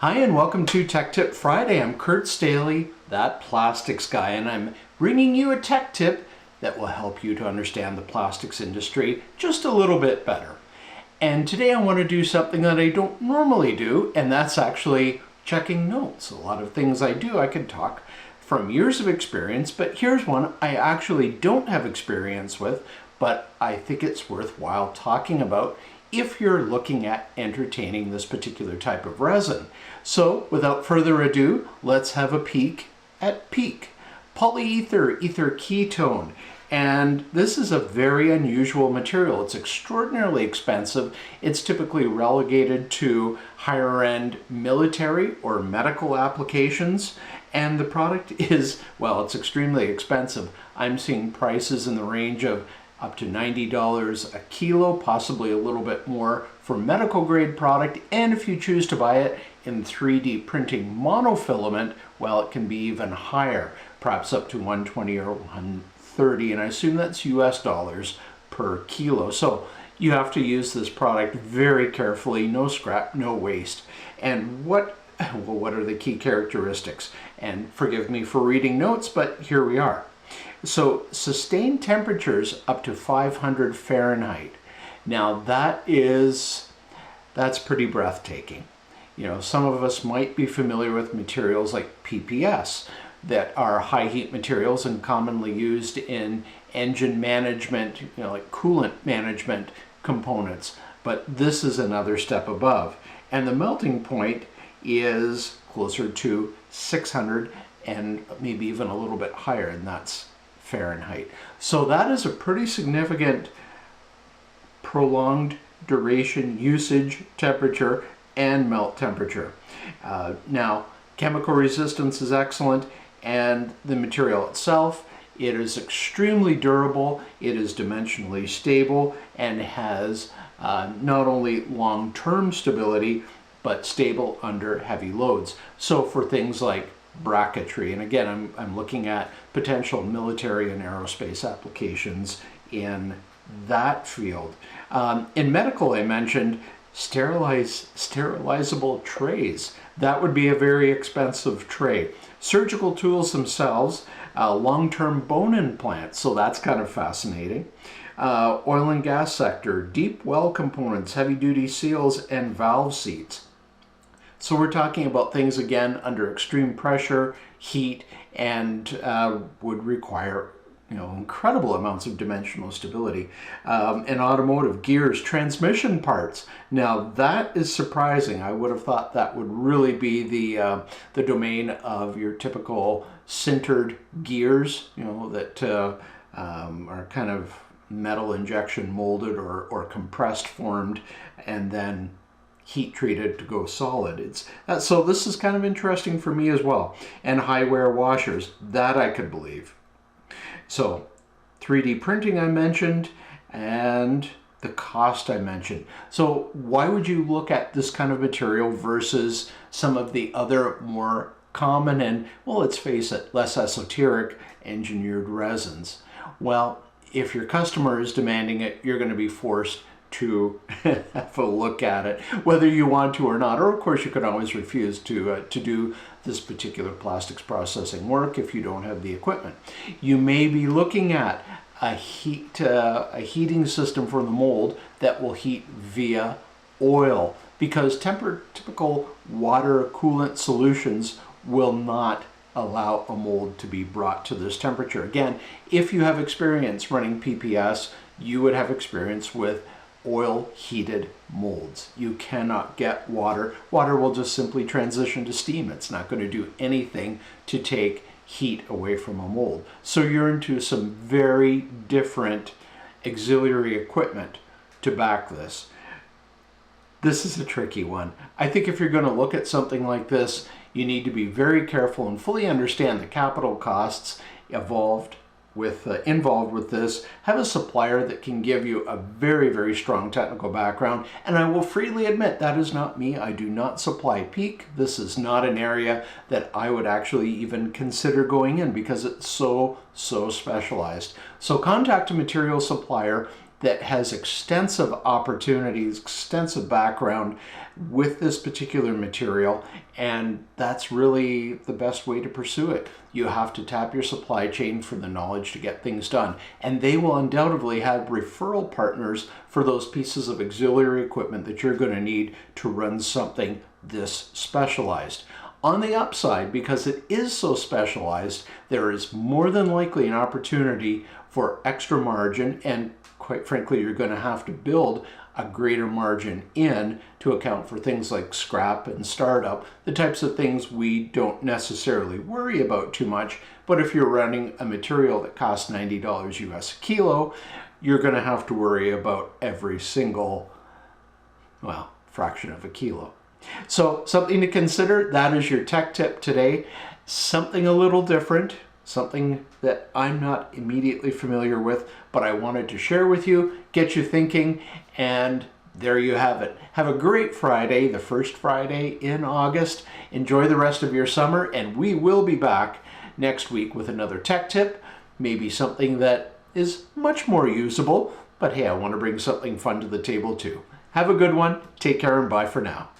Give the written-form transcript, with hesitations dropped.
Hi and welcome to Tech Tip Friday. I'm Kurt Stahle, that plastics guy, and I'm bringing you a tech tip that will help you to understand the plastics industry just a little bit better. And today I want to do something that I don't normally do, and that's actually checking notes. A lot of things I do, I could talk from years of experience, but here's one I actually don't have experience with, but I think it's worthwhile talking about if you're looking at entertaining this particular type of resin. So without further ado, let's have a peek at PEEK. Polyether ether ketone. And this is a very unusual material. It's extraordinarily expensive. It's typically relegated to higher end military or medical applications. And the product is, well, it's extremely expensive. I'm seeing prices in the range of up to $90 a kilo, possibly a little bit more for medical grade product. And if you choose to buy it in 3D printing monofilament, well, it can be even higher, perhaps up to 120 or 130, and I assume that's US dollars per kilo. So you have to use this product very carefully, no scrap, no waste. And what are the key characteristics? And forgive me for reading notes, but here we are. So sustained temperatures up to 500 Fahrenheit. Now that's pretty breathtaking. You know, some of us might be familiar with materials like PPS that are high heat materials and commonly used in engine management, you know, like coolant management components. But this is another step above. And the melting point is closer to 600 and maybe even a little bit higher, and that's Fahrenheit. So that is a pretty significant prolonged duration usage temperature and melt temperature. Now, chemical resistance is excellent, and the material itself, it is extremely durable, it is dimensionally stable, and has not only long-term stability, but stable under heavy loads. So for things like bracketry, and again, I'm looking at potential military and aerospace applications in that field. In medical, I mentioned sterilizable trays. That would be a very expensive tray. Surgical tools themselves, long-term bone implants, so that's kind of fascinating. Oil and gas sector, deep well components, heavy-duty seals, and valve seats. So we're talking about things, again, under extreme pressure, heat, and would require, you know, incredible amounts of dimensional stability. In automotive, gears, transmission parts. Now that is surprising. I would have thought that would really be the domain of your typical sintered gears, you know, that are kind of metal injection molded or compressed formed and then heat treated to go solid. So this is kind of interesting for me as well. And high wear washers, that I could believe. So 3D printing I mentioned, and the cost I mentioned. So why would you look at this kind of material versus some of the other more common and, well, let's face it, less esoteric engineered resins? Well, if your customer is demanding it, you're going to be forced to have a look at it, whether you want to or not. Or of course you can always refuse to do this particular plastics processing work if you don't have the equipment. You may be looking at a heating system for the mold that will heat via oil, because typical water coolant solutions will not allow a mold to be brought to this temperature. Again, if you have experience running PPS, you would have experience with oil heated molds. You cannot get water. Water will just simply transition to steam. It's not going to do anything to take heat away from a mold. So you're into some very different auxiliary equipment to back this. This is a tricky one. I think if you're going to look at something like this, you need to be very careful and fully understand the capital costs involved with this. Have a supplier that can give you a very, very strong technical background. And I will freely admit that is not me. I do not supply PEEK. This is not an area that I would actually even consider going in because it's so specialized. So contact a material supplier that has extensive opportunities, extensive background with this particular material, and that's really the best way to pursue it. You have to tap your supply chain for the knowledge to get things done, and they will undoubtedly have referral partners for those pieces of auxiliary equipment that you're going to need to run something this specialized. On the upside, because it is so specialized, there is more than likely an opportunity for extra margin, and quite frankly, you're going to have to build a greater margin in to account for things like scrap and startup, the types of things we don't necessarily worry about too much. But if you're running a material that costs $90 US a kilo, you're going to have to worry about every single, well, fraction of a kilo. So something to consider. That is your tech tip today. Something a little different, something that I'm not immediately familiar with, but I wanted to share with you, get you thinking, and there you have it. Have a great Friday, the first Friday in August. Enjoy the rest of your summer, and we will be back next week with another tech tip, maybe something that is much more usable, but hey, I want to bring something fun to the table too. Have a good one. Take care and bye for now.